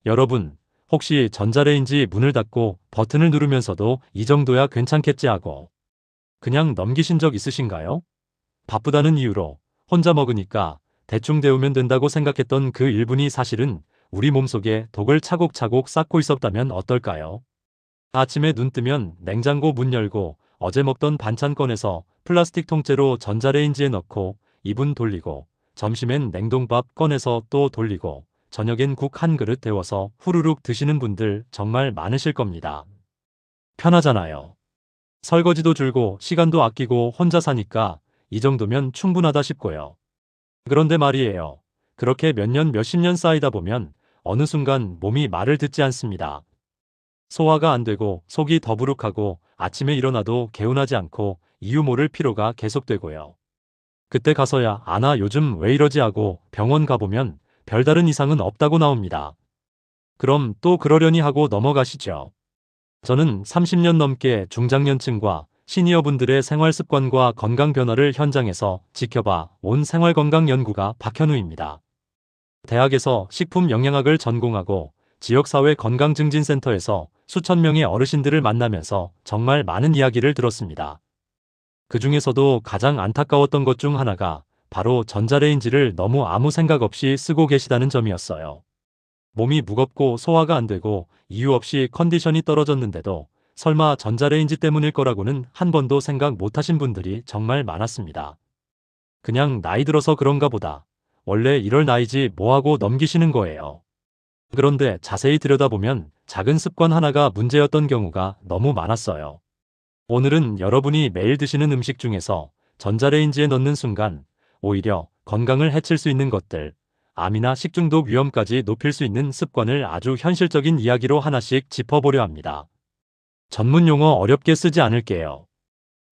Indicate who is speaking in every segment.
Speaker 1: 여러분, 혹시 전자레인지 문을 닫고 버튼을 누르면서도 이 정도야 괜찮겠지 하고 그냥 넘기신 적 있으신가요? 바쁘다는 이유로 혼자 먹으니까 대충 데우면 된다고 생각했던 그 1분이 사실은 우리 몸속에 독을 차곡차곡 쌓고 있었다면 어떨까요? 아침에 눈 뜨면 냉장고 문 열고 어제 먹던 반찬 꺼내서 플라스틱 통째로 전자레인지에 넣고 2분 돌리고 점심엔 냉동밥 꺼내서 또 돌리고 저녁엔 국 한 그릇 데워서 후루룩 드시는 분들 정말 많으실 겁니다. 편하잖아요. 설거지도 줄고 시간도 아끼고 혼자 사니까 이 정도면 충분하다 싶고요. 그런데 말이에요. 그렇게 몇 년 몇십 년 쌓이다 보면 어느 순간 몸이 말을 듣지 않습니다. 소화가 안 되고 속이 더부룩하고 아침에 일어나도 개운하지 않고 이유 모를 피로가 계속되고요. 그때 가서야 아나 요즘 왜 이러지 하고 병원 가보면 별다른 이상은 없다고 나옵니다. 그럼 또 그러려니 하고 넘어가시죠. 저는 30년 넘게 중장년층과 시니어분들의 생활 습관과 건강 변화를 현장에서 지켜봐 온 생활건강연구가 박현우입니다. 대학에서 식품영양학을 전공하고 지역사회 건강증진센터에서 수천 명의 어르신들을 만나면서 정말 많은 이야기를 들었습니다. 그 중에서도 가장 안타까웠던 것 중 하나가 바로 전자레인지를 너무 아무 생각 없이 쓰고 계시다는 점이었어요. 몸이 무겁고 소화가 안 되고 이유 없이 컨디션이 떨어졌는데도 설마 전자레인지 때문일 거라고는 한 번도 생각 못 하신 분들이 정말 많았습니다. 그냥 나이 들어서 그런가 보다. 원래 이럴 나이지 뭐하고 넘기시는 거예요. 그런데 자세히 들여다보면 작은 습관 하나가 문제였던 경우가 너무 많았어요. 오늘은 여러분이 매일 드시는 음식 중에서 전자레인지에 넣는 순간 오히려 건강을 해칠 수 있는 것들, 암이나 식중독 위험까지 높일 수 있는 습관을 아주 현실적인 이야기로 하나씩 짚어보려 합니다. 전문 용어 어렵게 쓰지 않을게요.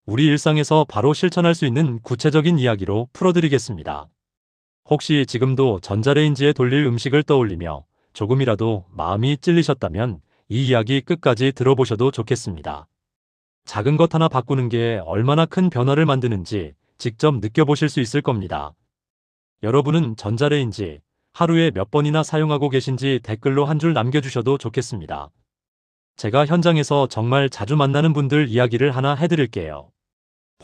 Speaker 1: 우리 일상에서 바로 실천할 수 있는 구체적인 이야기로 풀어드리겠습니다. 혹시 지금도 전자레인지에 돌릴 음식을 떠올리며 조금이라도 마음이 찔리셨다면 이 이야기 끝까지 들어보셔도 좋겠습니다. 작은 것 하나 바꾸는 게 얼마나 큰 변화를 만드는지 직접 느껴보실 수 있을 겁니다. 여러분은 전자레인지 하루에 몇 번이나 사용하고 계신지 댓글로 한 줄 남겨주셔도 좋겠습니다. 제가 현장에서 정말 자주 만나는 분들 이야기를 하나 해드릴게요.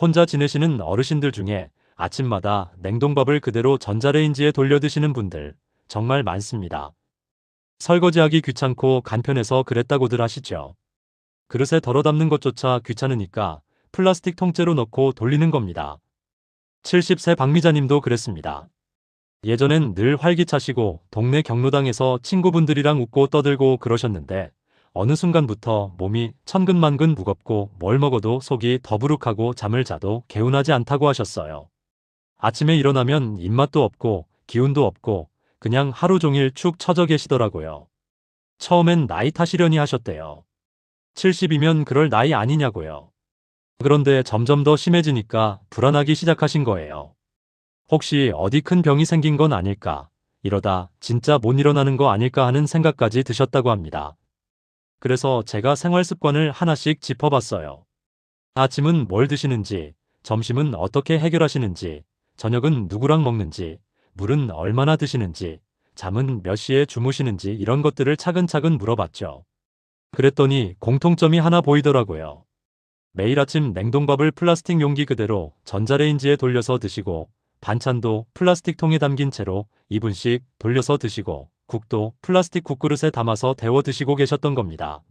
Speaker 1: 혼자 지내시는 어르신들 중에 아침마다 냉동밥을 그대로 전자레인지에 돌려 드시는 분들 정말 많습니다. 설거지하기 귀찮고 간편해서 그랬다고들 하시죠. 그릇에 덜어 담는 것조차 귀찮으니까 플라스틱 통째로 넣고 돌리는 겁니다. 70세 박미자님도 그랬습니다. 예전엔 늘 활기차시고 동네 경로당에서 친구분들이랑 웃고 떠들고 그러셨는데 어느 순간부터 몸이 천근만근 무겁고 뭘 먹어도 속이 더부룩하고 잠을 자도 개운하지 않다고 하셨어요. 아침에 일어나면 입맛도 없고 기운도 없고 그냥 하루 종일 축 처져 계시더라고요. 처음엔 나이 탓이려니 하셨대요. 70이면 그럴 나이 아니냐고요. 그런데 점점 더 심해지니까 불안하기 시작하신 거예요. 혹시 어디 큰 병이 생긴 건 아닐까? 이러다 진짜 못 일어나는 거 아닐까 하는 생각까지 드셨다고 합니다. 그래서 제가 생활 습관을 하나씩 짚어봤어요. 아침은 뭘 드시는지, 점심은 어떻게 해결하시는지, 저녁은 누구랑 먹는지, 물은 얼마나 드시는지, 잠은 몇 시에 주무시는지 이런 것들을 차근차근 물어봤죠. 그랬더니 공통점이 하나 보이더라고요. 매일 아침 냉동밥을 플라스틱 용기 그대로 전자레인지에 돌려서 드시고 반찬도 플라스틱 통에 담긴 채로 2분씩 돌려서 드시고 국도 플라스틱 국그릇에 담아서 데워 드시고 계셨던 겁니다.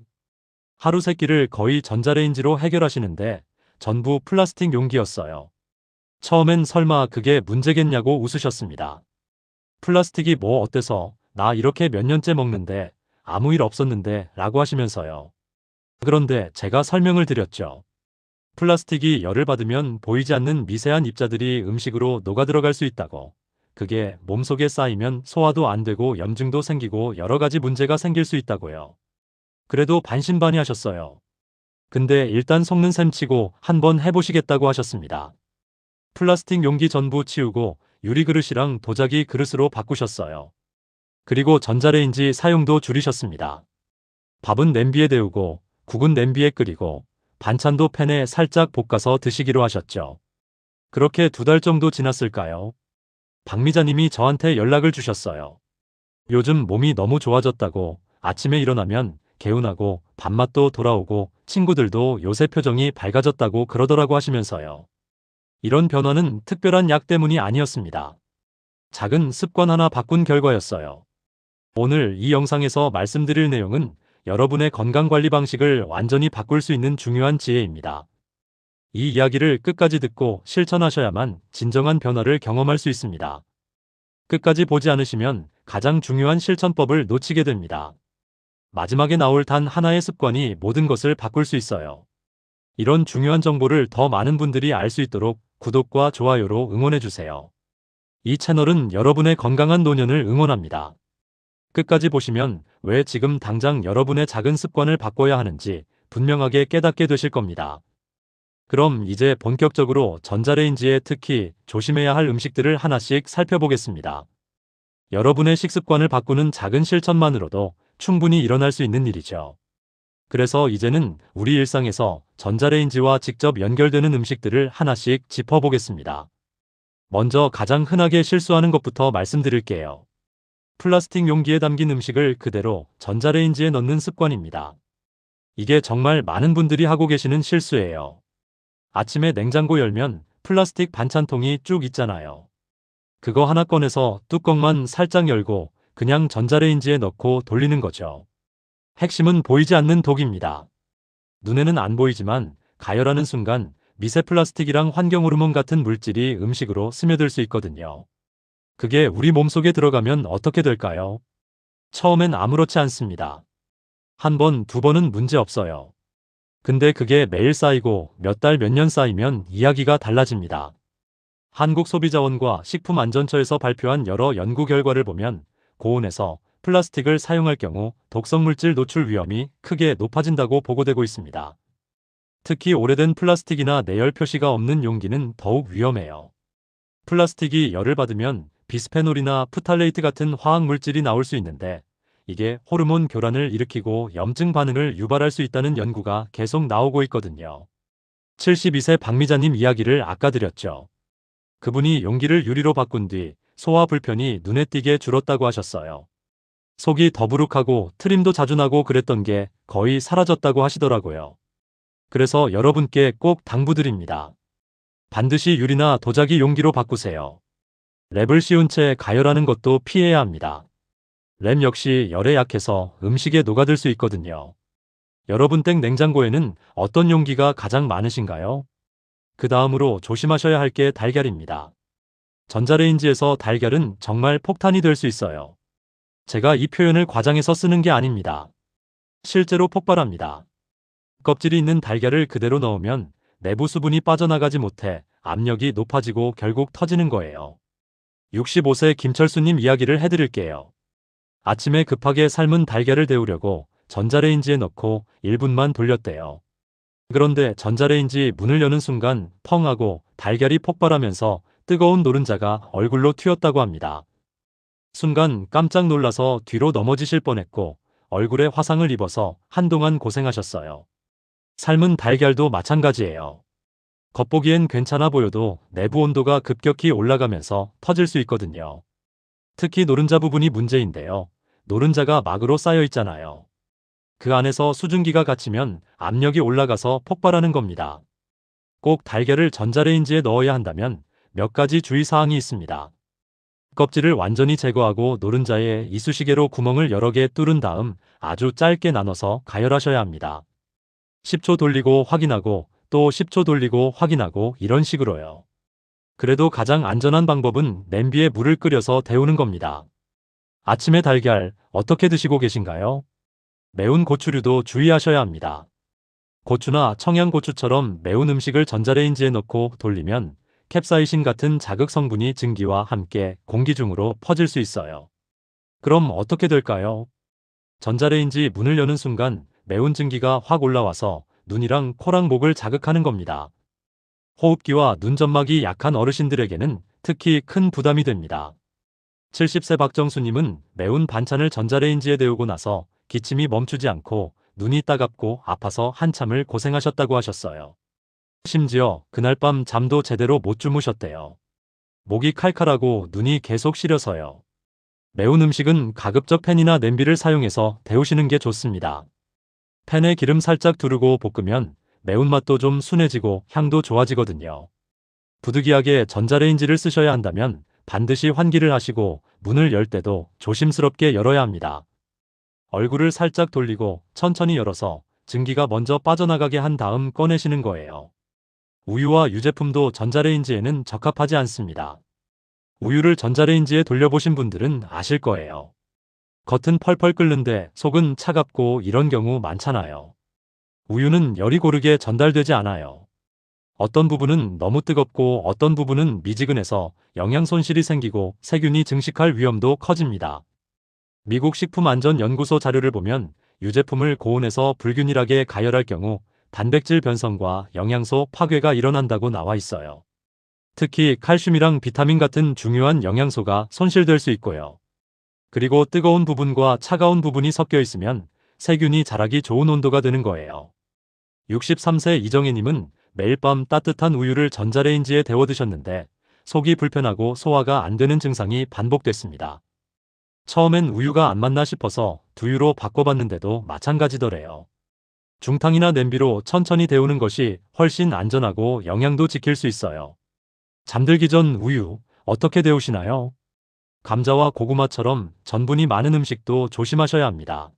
Speaker 1: 하루 세 끼를 거의 전자레인지로 해결하시는데 전부 플라스틱 용기였어요. 처음엔 설마 그게 문제겠냐고 웃으셨습니다. 플라스틱이 뭐 어때서 나 이렇게 몇 년째 먹는데 아무 일 없었는데 라고 하시면서요. 그런데 제가 설명을 드렸죠. 플라스틱이 열을 받으면 보이지 않는 미세한 입자들이 음식으로 녹아들어갈 수 있다고. 그게 몸속에 쌓이면 소화도 안 되고 염증도 생기고 여러 가지 문제가 생길 수 있다고요. 그래도 반신반의하셨어요. 근데 일단 속는 셈 치고 한번 해보시겠다고 하셨습니다. 플라스틱 용기 전부 치우고 유리그릇이랑 도자기 그릇으로 바꾸셨어요. 그리고 전자레인지 사용도 줄이셨습니다. 밥은 냄비에 데우고 국은 냄비에 끓이고 반찬도 팬에 살짝 볶아서 드시기로 하셨죠. 그렇게 2달 정도 지났을까요? 박미자님이 저한테 연락을 주셨어요. 요즘 몸이 너무 좋아졌다고 아침에 일어나면 개운하고 밥맛도 돌아오고 친구들도 요새 표정이 밝아졌다고 그러더라고 하시면서요. 이런 변화는 특별한 약 때문이 아니었습니다. 작은 습관 하나 바꾼 결과였어요. 오늘 이 영상에서 말씀드릴 내용은 여러분의 건강관리 방식을 완전히 바꿀 수 있는 중요한 지혜입니다. 이 이야기를 끝까지 듣고 실천하셔야만 진정한 변화를 경험할 수 있습니다. 끝까지 보지 않으시면 가장 중요한 실천법을 놓치게 됩니다. 마지막에 나올 단 하나의 습관이 모든 것을 바꿀 수 있어요. 이런 중요한 정보를 더 많은 분들이 알 수 있도록 구독과 좋아요로 응원해주세요. 이 채널은 여러분의 건강한 노년을 응원합니다. 끝까지 보시면 왜 지금 당장 여러분의 작은 습관을 바꿔야 하는지 분명하게 깨닫게 되실 겁니다. 그럼 이제 본격적으로 전자레인지에 특히 조심해야 할 음식들을 하나씩 살펴보겠습니다. 여러분의 식습관을 바꾸는 작은 실천만으로도 충분히 일어날 수 있는 일이죠. 그래서 이제는 우리 일상에서 전자레인지와 직접 연결되는 음식들을 하나씩 짚어보겠습니다. 먼저 가장 흔하게 실수하는 것부터 말씀드릴게요. 플라스틱 용기에 담긴 음식을 그대로 전자레인지에 넣는 습관입니다. 이게 정말 많은 분들이 하고 계시는 실수예요. 아침에 냉장고 열면 플라스틱 반찬통이 쭉 있잖아요. 그거 하나 꺼내서 뚜껑만 살짝 열고 그냥 전자레인지에 넣고 돌리는 거죠. 핵심은 보이지 않는 독입니다. 눈에는 안 보이지만 가열하는 순간 미세 플라스틱이랑 환경호르몬 같은 물질이 음식으로 스며들 수 있거든요. 그게 우리 몸속에 들어가면 어떻게 될까요? 처음엔 아무렇지 않습니다. 한 번, 두 번은 문제 없어요. 근데 그게 매일 쌓이고 몇 달, 몇 년 쌓이면 이야기가 달라집니다. 한국소비자원과 식품안전처에서 발표한 여러 연구 결과를 보면 고온에서 플라스틱을 사용할 경우 독성물질 노출 위험이 크게 높아진다고 보고되고 있습니다. 특히 오래된 플라스틱이나 내열 표시가 없는 용기는 더욱 위험해요. 플라스틱이 열을 받으면 비스페놀이나 프탈레이트 같은 화학물질이 나올 수 있는데 이게 호르몬 교란을 일으키고 염증 반응을 유발할 수 있다는 연구가 계속 나오고 있거든요. 72세 박미자님 이야기를 아까 드렸죠. 그분이 용기를 유리로 바꾼 뒤 소화 불편이 눈에 띄게 줄었다고 하셨어요. 속이 더부룩하고 트림도 자주 나고 그랬던 게 거의 사라졌다고 하시더라고요. 그래서 여러분께 꼭 당부드립니다. 반드시 유리나 도자기 용기로 바꾸세요. 랩을 씌운 채 가열하는 것도 피해야 합니다. 랩 역시 열에 약해서 음식에 녹아들 수 있거든요. 여러분 댁 냉장고에는 어떤 용기가 가장 많으신가요? 그 다음으로 조심하셔야 할 게 달걀입니다. 전자레인지에서 달걀은 정말 폭탄이 될 수 있어요. 제가 이 표현을 과장해서 쓰는 게 아닙니다. 실제로 폭발합니다. 껍질이 있는 달걀을 그대로 넣으면 내부 수분이 빠져나가지 못해 압력이 높아지고 결국 터지는 거예요. 65세 김철수님 이야기를 해드릴게요. 아침에 급하게 삶은 달걀을 데우려고 전자레인지에 넣고 1분만 돌렸대요. 그런데 전자레인지 문을 여는 순간 펑 하고 달걀이 폭발하면서 뜨거운 노른자가 얼굴로 튀었다고 합니다. 순간 깜짝 놀라서 뒤로 넘어지실 뻔했고 얼굴에 화상을 입어서 한동안 고생하셨어요. 삶은 달걀도 마찬가지예요. 겉보기엔 괜찮아 보여도 내부 온도가 급격히 올라가면서 터질 수 있거든요. 특히 노른자 부분이 문제인데요. 노른자가 막으로 쌓여 있잖아요. 그 안에서 수증기가 갇히면 압력이 올라가서 폭발하는 겁니다. 꼭 달걀을 전자레인지에 넣어야 한다면 몇 가지 주의사항이 있습니다. 껍질을 완전히 제거하고 노른자에 이쑤시개로 구멍을 여러 개 뚫은 다음 아주 짧게 나눠서 가열하셔야 합니다. 10초 돌리고 확인하고 또 10초 돌리고 확인하고 이런 식으로요. 그래도 가장 안전한 방법은 냄비에 물을 끓여서 데우는 겁니다. 아침에 달걀 어떻게 드시고 계신가요? 매운 고추류도 주의하셔야 합니다. 고추나 청양고추처럼 매운 음식을 전자레인지에 넣고 돌리면 캡사이신 같은 자극 성분이 증기와 함께 공기 중으로 퍼질 수 있어요. 그럼 어떻게 될까요? 전자레인지 문을 여는 순간 매운 증기가 확 올라와서 눈이랑 코랑 목을 자극하는 겁니다. 호흡기와 눈점막이 약한 어르신들에게는 특히 큰 부담이 됩니다. 70세 박정수님은 매운 반찬을 전자레인지에 데우고 나서 기침이 멈추지 않고 눈이 따갑고 아파서 한참을 고생하셨다고 하셨어요. 심지어 그날 밤 잠도 제대로 못 주무셨대요. 목이 칼칼하고 눈이 계속 시려서요. 매운 음식은 가급적 팬이나 냄비를 사용해서 데우시는 게 좋습니다. 팬에 기름 살짝 두르고 볶으면 매운맛도 좀 순해지고 향도 좋아지거든요. 부득이하게 전자레인지를 쓰셔야 한다면 반드시 환기를 하시고 문을 열 때도 조심스럽게 열어야 합니다. 얼굴을 살짝 돌리고 천천히 열어서 증기가 먼저 빠져나가게 한 다음 꺼내시는 거예요. 우유와 유제품도 전자레인지에는 적합하지 않습니다. 우유를 전자레인지에 돌려보신 분들은 아실 거예요. 겉은 펄펄 끓는데 속은 차갑고 이런 경우 많잖아요. 우유는 열이 고르게 전달되지 않아요. 어떤 부분은 너무 뜨겁고 어떤 부분은 미지근해서 영양 손실이 생기고 세균이 증식할 위험도 커집니다. 미국 식품안전연구소 자료를 보면 유제품을 고온에서 불균일하게 가열할 경우 단백질 변성과 영양소 파괴가 일어난다고 나와 있어요. 특히 칼슘이랑 비타민 같은 중요한 영양소가 손실될 수 있고요. 그리고 뜨거운 부분과 차가운 부분이 섞여 있으면 세균이 자라기 좋은 온도가 되는 거예요. 63세 이정혜님은 매일 밤 따뜻한 우유를 전자레인지에 데워 드셨는데 속이 불편하고 소화가 안 되는 증상이 반복됐습니다. 처음엔 우유가 안 맞나 싶어서 두유로 바꿔봤는데도 마찬가지더래요. 중탕이나 냄비로 천천히 데우는 것이 훨씬 안전하고 영양도 지킬 수 있어요. 잠들기 전 우유 어떻게 데우시나요? 감자와 고구마처럼 전분이 많은 음식도 조심하셔야 합니다.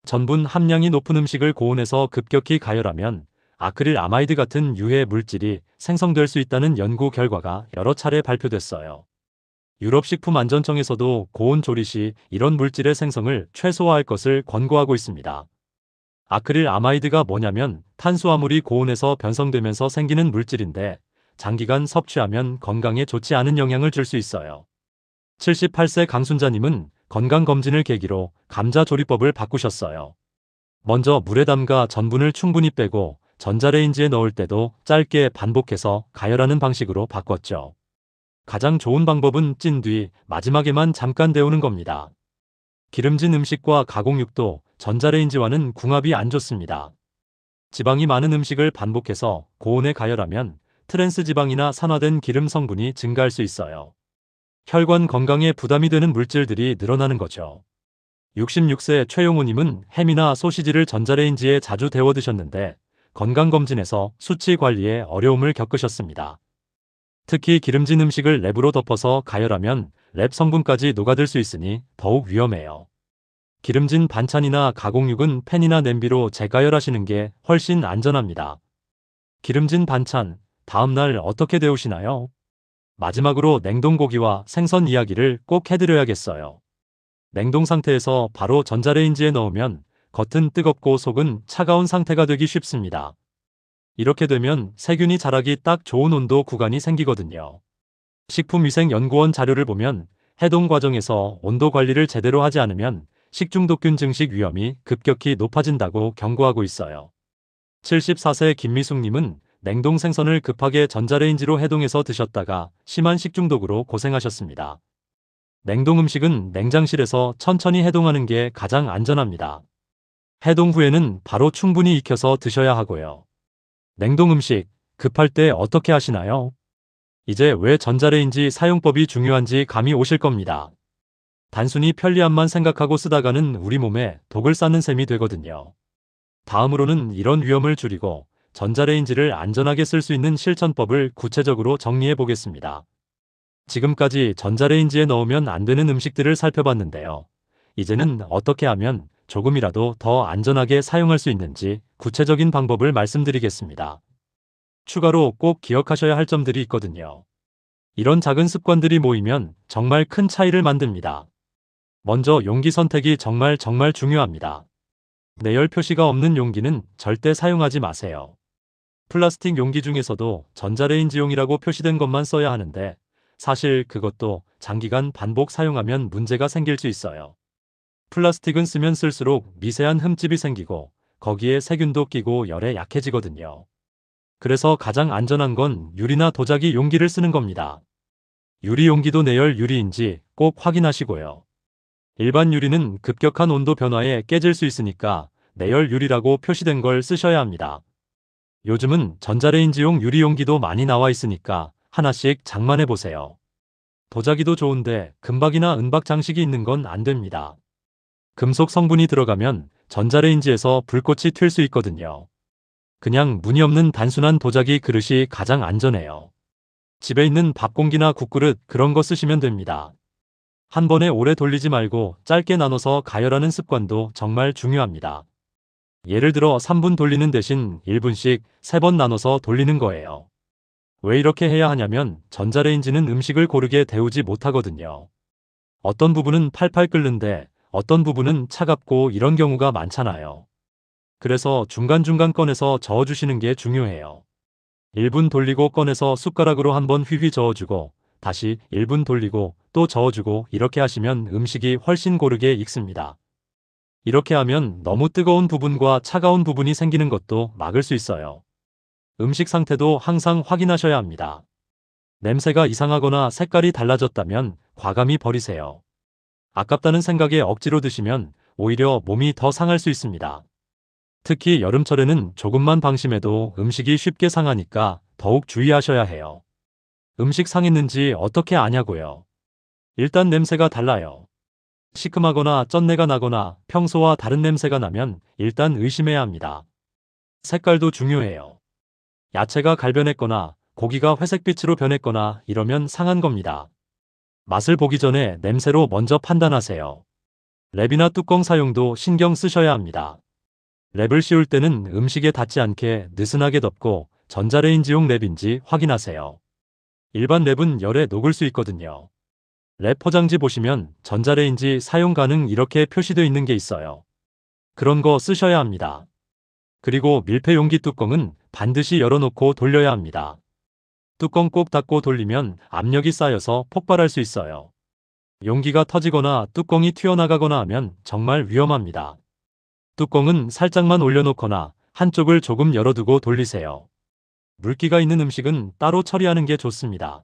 Speaker 1: 전분 함량이 높은 음식을 고온에서 급격히 가열하면 아크릴 아마이드 같은 유해 물질이 생성될 수 있다는 연구 결과가 여러 차례 발표됐어요. 유럽식품안전청에서도 고온 조리 시 이런 물질의 생성을 최소화할 것을 권고하고 있습니다. 아크릴 아마이드가 뭐냐면 탄수화물이 고온에서 변성되면서 생기는 물질인데 장기간 섭취하면 건강에 좋지 않은 영향을 줄 수 있어요. 78세 강순자님은 건강검진을 계기로 감자 조리법을 바꾸셨어요. 먼저 물에 담가 전분을 충분히 빼고 전자레인지에 넣을 때도 짧게 반복해서 가열하는 방식으로 바꿨죠. 가장 좋은 방법은 찐 뒤 마지막에만 잠깐 데우는 겁니다. 기름진 음식과 가공육도 전자레인지와는 궁합이 안 좋습니다. 지방이 많은 음식을 반복해서 고온에 가열하면 트랜스 지방이나 산화된 기름 성분이 증가할 수 있어요. 혈관 건강에 부담이 되는 물질들이 늘어나는 거죠. 66세 최용우님은 햄이나 소시지를 전자레인지에 자주 데워 드셨는데 건강검진에서 수치 관리에 어려움을 겪으셨습니다. 특히 기름진 음식을 랩으로 덮어서 가열하면 랩 성분까지 녹아들 수 있으니 더욱 위험해요. 기름진 반찬이나 가공육은 팬이나 냄비로 재가열하시는 게 훨씬 안전합니다. 기름진 반찬, 다음날 어떻게 데우시나요? 마지막으로 냉동고기와 생선 이야기를 꼭 해드려야겠어요. 냉동 상태에서 바로 전자레인지에 넣으면 겉은 뜨겁고 속은 차가운 상태가 되기 쉽습니다. 이렇게 되면 세균이 자라기 딱 좋은 온도 구간이 생기거든요. 식품위생연구원 자료를 보면 해동 과정에서 온도 관리를 제대로 하지 않으면 식중독균 증식 위험이 급격히 높아진다고 경고하고 있어요. 74세 김미숙님은 냉동 생선을 급하게 전자레인지로 해동해서 드셨다가 심한 식중독으로 고생하셨습니다. 냉동 음식은 냉장실에서 천천히 해동하는 게 가장 안전합니다. 해동 후에는 바로 충분히 익혀서 드셔야 하고요. 냉동 음식, 급할 때 어떻게 하시나요? 이제 왜 전자레인지 사용법이 중요한지 감이 오실 겁니다. 단순히 편리함만 생각하고 쓰다가는 우리 몸에 독을 쌓는 셈이 되거든요. 다음으로는 이런 위험을 줄이고 전자레인지를 안전하게 쓸 수 있는 실천법을 구체적으로 정리해 보겠습니다. 지금까지 전자레인지에 넣으면 안 되는 음식들을 살펴봤는데요. 이제는 어떻게 하면 조금이라도 더 안전하게 사용할 수 있는지 구체적인 방법을 말씀드리겠습니다. 추가로 꼭 기억하셔야 할 점들이 있거든요. 이런 작은 습관들이 모이면 정말 큰 차이를 만듭니다. 먼저 용기 선택이 정말 중요합니다. 내열 표시가 없는 용기는 절대 사용하지 마세요. 플라스틱 용기 중에서도 전자레인지용이라고 표시된 것만 써야 하는데 사실 그것도 장기간 반복 사용하면 문제가 생길 수 있어요. 플라스틱은 쓰면 쓸수록 미세한 흠집이 생기고 거기에 세균도 끼고 열에 약해지거든요. 그래서 가장 안전한 건 유리나 도자기 용기를 쓰는 겁니다. 유리 용기도 내열 유리인지 꼭 확인하시고요. 일반 유리는 급격한 온도 변화에 깨질 수 있으니까 내열 유리라고 표시된 걸 쓰셔야 합니다. 요즘은 전자레인지용 유리 용기도 많이 나와 있으니까 하나씩 장만해 보세요. 도자기도 좋은데 금박이나 은박 장식이 있는 건 안 됩니다. 금속 성분이 들어가면 전자레인지에서 불꽃이 튈 수 있거든요. 그냥 무늬 없는 단순한 도자기 그릇이 가장 안전해요. 집에 있는 밥공기나 국그릇 그런 거 쓰시면 됩니다. 한 번에 오래 돌리지 말고 짧게 나눠서 가열하는 습관도 정말 중요합니다. 예를 들어 3분 돌리는 대신 1분씩 3번 나눠서 돌리는 거예요. 왜 이렇게 해야 하냐면 전자레인지는 음식을 고르게 데우지 못하거든요. 어떤 부분은 팔팔 끓는데 어떤 부분은 차갑고 이런 경우가 많잖아요. 그래서 중간중간 꺼내서 저어주시는 게 중요해요. 1분 돌리고 꺼내서 숟가락으로 한번 휘휘 저어주고 다시 1분 돌리고 또 저어주고 이렇게 하시면 음식이 훨씬 고르게 익습니다. 이렇게 하면 너무 뜨거운 부분과 차가운 부분이 생기는 것도 막을 수 있어요. 음식 상태도 항상 확인하셔야 합니다. 냄새가 이상하거나 색깔이 달라졌다면 과감히 버리세요. 아깝다는 생각에 억지로 드시면 오히려 몸이 더 상할 수 있습니다. 특히 여름철에는 조금만 방심해도 음식이 쉽게 상하니까 더욱 주의하셔야 해요. 음식 상했는지 어떻게 아냐고요? 일단 냄새가 달라요. 시큼하거나 쩐내가 나거나 평소와 다른 냄새가 나면 일단 의심해야 합니다. 색깔도 중요해요. 야채가 갈변했거나 고기가 회색빛으로 변했거나 이러면 상한 겁니다. 맛을 보기 전에 냄새로 먼저 판단하세요. 랩이나 뚜껑 사용도 신경 쓰셔야 합니다. 랩을 씌울 때는 음식에 닿지 않게 느슨하게 덮고 전자레인지용 랩인지 확인하세요. 일반 랩은 열에 녹을 수 있거든요. 랩 포장지 보시면 전자레인지 사용 가능 이렇게 표시되어 있는 게 있어요. 그런 거 쓰셔야 합니다. 그리고 밀폐 용기 뚜껑은 반드시 열어놓고 돌려야 합니다. 뚜껑 꼭 닫고 돌리면 압력이 쌓여서 폭발할 수 있어요. 용기가 터지거나 뚜껑이 튀어나가거나 하면 정말 위험합니다. 뚜껑은 살짝만 올려놓거나 한쪽을 조금 열어두고 돌리세요. 물기가 있는 음식은 따로 처리하는 게 좋습니다.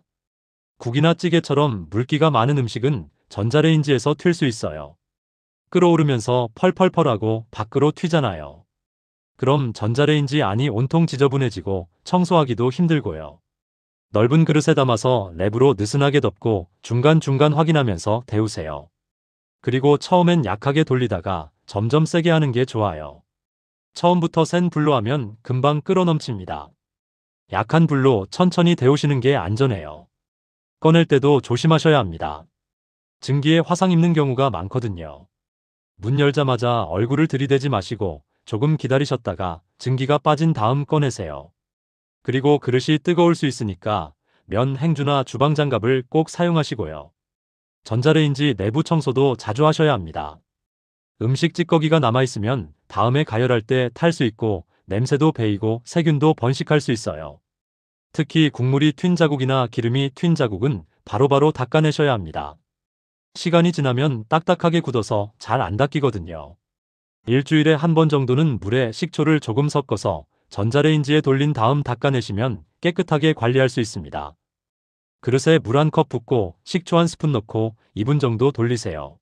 Speaker 1: 국이나 찌개처럼 물기가 많은 음식은 전자레인지에서 튈 수 있어요. 끓어오르면서 펄펄펄하고 밖으로 튀잖아요. 그럼 전자레인지 안이 온통 지저분해지고 청소하기도 힘들고요. 넓은 그릇에 담아서 랩으로 느슨하게 덮고 중간중간 확인하면서 데우세요. 그리고 처음엔 약하게 돌리다가 점점 세게 하는 게 좋아요. 처음부터 센 불로 하면 금방 끓어넘칩니다. 약한 불로 천천히 데우시는 게 안전해요. 꺼낼 때도 조심하셔야 합니다. 증기에 화상 입는 경우가 많거든요. 문 열자마자 얼굴을 들이대지 마시고 조금 기다리셨다가 증기가 빠진 다음 꺼내세요. 그리고 그릇이 뜨거울 수 있으니까 면 행주나 주방장갑을 꼭 사용하시고요. 전자레인지 내부 청소도 자주 하셔야 합니다. 음식 찌꺼기가 남아있으면 다음에 가열할 때 탈 수 있고 냄새도 배이고 세균도 번식할 수 있어요. 특히 국물이 튄 자국이나 기름이 튄 자국은 바로바로 닦아내셔야 합니다. 시간이 지나면 딱딱하게 굳어서 잘 안 닦이거든요. 일주일에 한 번 정도는 물에 식초를 조금 섞어서 전자레인지에 돌린 다음 닦아내시면 깨끗하게 관리할 수 있습니다. 그릇에 물 한 컵 붓고 식초 한 스푼 넣고 2분 정도 돌리세요.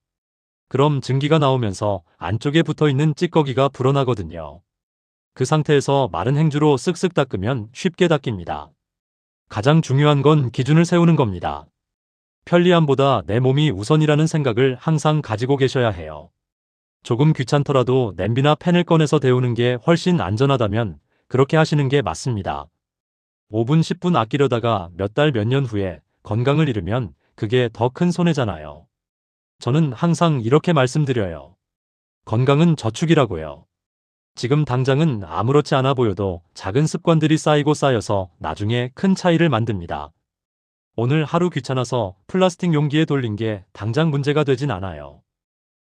Speaker 1: 그럼 증기가 나오면서 안쪽에 붙어있는 찌꺼기가 불어나거든요. 그 상태에서 마른 행주로 쓱쓱 닦으면 쉽게 닦입니다. 가장 중요한 건 기준을 세우는 겁니다. 편리함보다 내 몸이 우선이라는 생각을 항상 가지고 계셔야 해요. 조금 귀찮더라도 냄비나 팬을 꺼내서 데우는 게 훨씬 안전하다면 그렇게 하시는 게 맞습니다. 5분, 10분 아끼려다가 몇 달, 몇 년 후에 건강을 잃으면 그게 더 큰 손해잖아요. 저는 항상 이렇게 말씀드려요. 건강은 저축이라고요. 지금 당장은 아무렇지 않아 보여도 작은 습관들이 쌓이고 쌓여서 나중에 큰 차이를 만듭니다. 오늘 하루 귀찮아서 플라스틱 용기에 돌린 게 당장 문제가 되진 않아요.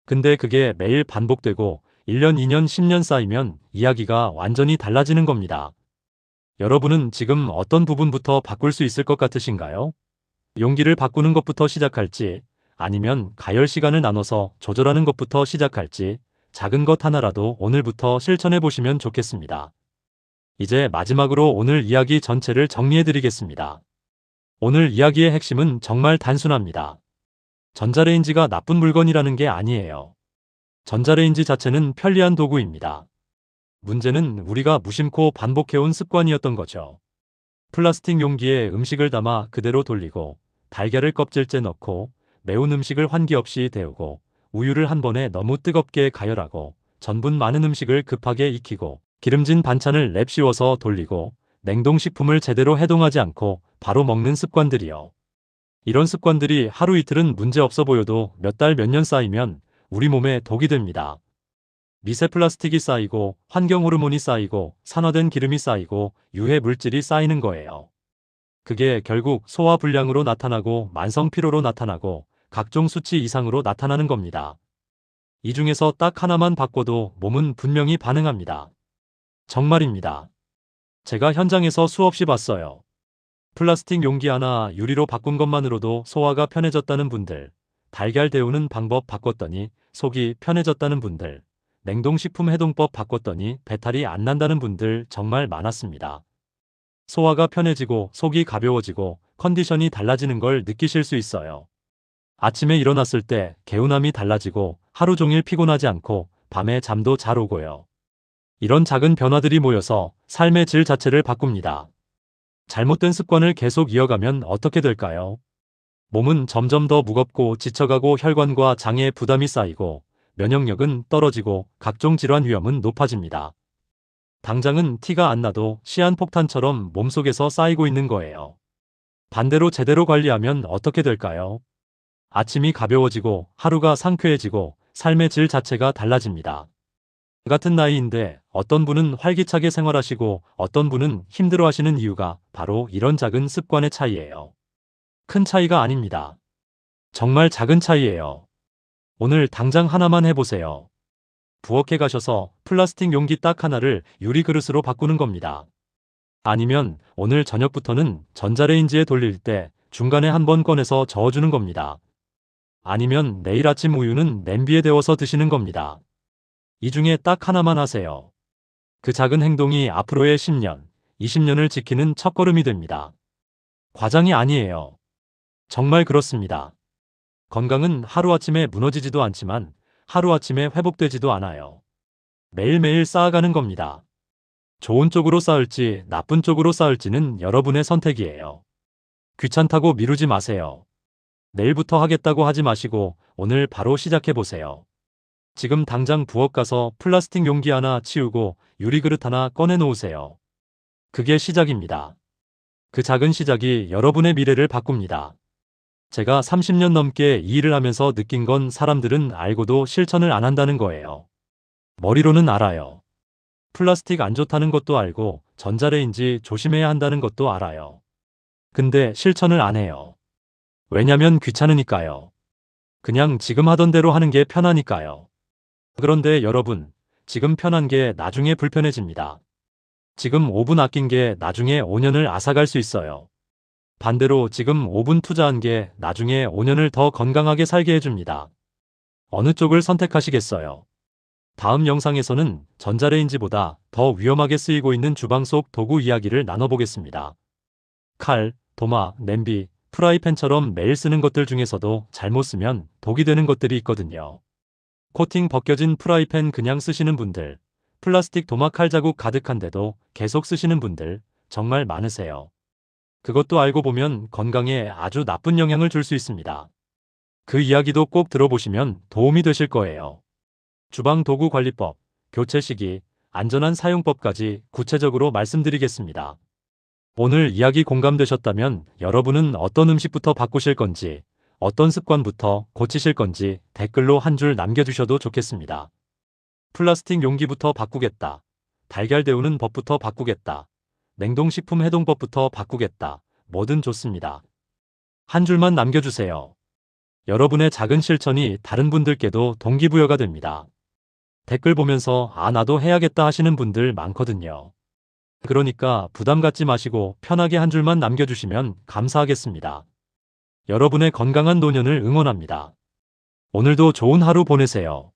Speaker 1: 근데 그게 매일 반복되고 1년, 2년, 10년 쌓이면 이야기가 완전히 달라지는 겁니다. 여러분은 지금 어떤 부분부터 바꿀 수 있을 것 같으신가요? 용기를 바꾸는 것부터 시작할지 아니면 가열 시간을 나눠서 조절하는 것부터 시작할지 작은 것 하나라도 오늘부터 실천해 보시면 좋겠습니다. 이제 마지막으로 오늘 이야기 전체를 정리해 드리겠습니다. 오늘 이야기의 핵심은 정말 단순합니다. 전자레인지가 나쁜 물건이라는 게 아니에요. 전자레인지 자체는 편리한 도구입니다. 문제는 우리가 무심코 반복해온 습관이었던 거죠. 플라스틱 용기에 음식을 담아 그대로 돌리고 달걀을 껍질째 넣고 매운 음식을 환기 없이 데우고 우유를 한 번에 너무 뜨겁게 가열하고 전분 많은 음식을 급하게 익히고 기름진 반찬을 랩 씌워서 돌리고 냉동식품을 제대로 해동하지 않고 바로 먹는 습관들이요. 이런 습관들이 하루 이틀은 문제 없어 보여도 몇 달 몇 년 쌓이면 우리 몸에 독이 됩니다. 미세 플라스틱이 쌓이고 환경 호르몬이 쌓이고 산화된 기름이 쌓이고 유해 물질이 쌓이는 거예요. 그게 결국 소화불량으로 나타나고 만성 피로로 나타나고 각종 수치 이상으로 나타나는 겁니다. 이 중에서 딱 하나만 바꿔도 몸은 분명히 반응합니다. 정말입니다. 제가 현장에서 수없이 봤어요. 플라스틱 용기 하나 유리로 바꾼 것만으로도 소화가 편해졌다는 분들, 달걀 데우는 방법 바꿨더니 속이 편해졌다는 분들, 냉동식품 해동법 바꿨더니 배탈이 안 난다는 분들 정말 많았습니다. 소화가 편해지고 속이 가벼워지고 컨디션이 달라지는 걸 느끼실 수 있어요. 아침에 일어났을 때 개운함이 달라지고 하루 종일 피곤하지 않고 밤에 잠도 잘 오고요. 이런 작은 변화들이 모여서 삶의 질 자체를 바꿉니다. 잘못된 습관을 계속 이어가면 어떻게 될까요? 몸은 점점 더 무겁고 지쳐가고 혈관과 장에 부담이 쌓이고 면역력은 떨어지고 각종 질환 위험은 높아집니다. 당장은 티가 안 나도 시한폭탄처럼 몸속에서 쌓이고 있는 거예요. 반대로 제대로 관리하면 어떻게 될까요? 아침이 가벼워지고 하루가 상쾌해지고 삶의 질 자체가 달라집니다. 같은 나이인데 어떤 분은 활기차게 생활하시고 어떤 분은 힘들어하시는 이유가 바로 이런 작은 습관의 차이예요. 큰 차이가 아닙니다. 정말 작은 차이예요. 오늘 당장 하나만 해보세요. 부엌에 가셔서 플라스틱 용기 딱 하나를 유리 그릇으로 바꾸는 겁니다. 아니면 오늘 저녁부터는 전자레인지에 돌릴 때 중간에 한번 꺼내서 저어주는 겁니다. 아니면 내일 아침 우유는 냄비에 데워서 드시는 겁니다. 이 중에 딱 하나만 하세요. 그 작은 행동이 앞으로의 10년, 20년을 지키는 첫걸음이 됩니다. 과장이 아니에요. 정말 그렇습니다. 건강은 하루아침에 무너지지도 않지만 하루아침에 회복되지도 않아요. 매일매일 쌓아가는 겁니다. 좋은 쪽으로 쌓을지 나쁜 쪽으로 쌓을지는 여러분의 선택이에요. 귀찮다고 미루지 마세요. 내일부터 하겠다고 하지 마시고 오늘 바로 시작해보세요. 지금 당장 부엌 가서 플라스틱 용기 하나 치우고 유리 그릇 하나 꺼내 놓으세요. 그게 시작입니다. 그 작은 시작이 여러분의 미래를 바꿉니다. 제가 30년 넘게 이 일을 하면서 느낀 건 사람들은 알고도 실천을 안 한다는 거예요. 머리로는 알아요. 플라스틱 안 좋다는 것도 알고 전자레인지 조심해야 한다는 것도 알아요. 근데 실천을 안 해요. 왜냐면 귀찮으니까요. 그냥 지금 하던 대로 하는 게 편하니까요. 그런데 여러분, 지금 편한 게 나중에 불편해집니다. 지금 5분 아낀 게 나중에 5년을 앗아갈 수 있어요. 반대로 지금 5분 투자한 게 나중에 5년을 더 건강하게 살게 해줍니다. 어느 쪽을 선택하시겠어요? 다음 영상에서는 전자레인지보다 더 위험하게 쓰이고 있는 주방 속 도구 이야기를 나눠보겠습니다. 칼, 도마, 냄비, 프라이팬처럼 매일 쓰는 것들 중에서도 잘못 쓰면 독이 되는 것들이 있거든요. 코팅 벗겨진 프라이팬 그냥 쓰시는 분들, 플라스틱 도마 칼 자국 가득한데도 계속 쓰시는 분들 정말 많으세요. 그것도 알고 보면 건강에 아주 나쁜 영향을 줄 수 있습니다. 그 이야기도 꼭 들어보시면 도움이 되실 거예요. 주방 도구 관리법, 교체 시기, 안전한 사용법까지 구체적으로 말씀드리겠습니다. 오늘 이야기 공감되셨다면 여러분은 어떤 음식부터 바꾸실 건지, 어떤 습관부터 고치실 건지 댓글로 한 줄 남겨주셔도 좋겠습니다. 플라스틱 용기부터 바꾸겠다. 달걀 데우는 법부터 바꾸겠다. 냉동식품 해동법부터 바꾸겠다. 뭐든 좋습니다. 한 줄만 남겨주세요. 여러분의 작은 실천이 다른 분들께도 동기부여가 됩니다. 댓글 보면서 나도 해야겠다 하시는 분들 많거든요. 그러니까 부담 갖지 마시고 편하게 한 줄만 남겨주시면 감사하겠습니다. 여러분의 건강한 노년을 응원합니다. 오늘도 좋은 하루 보내세요.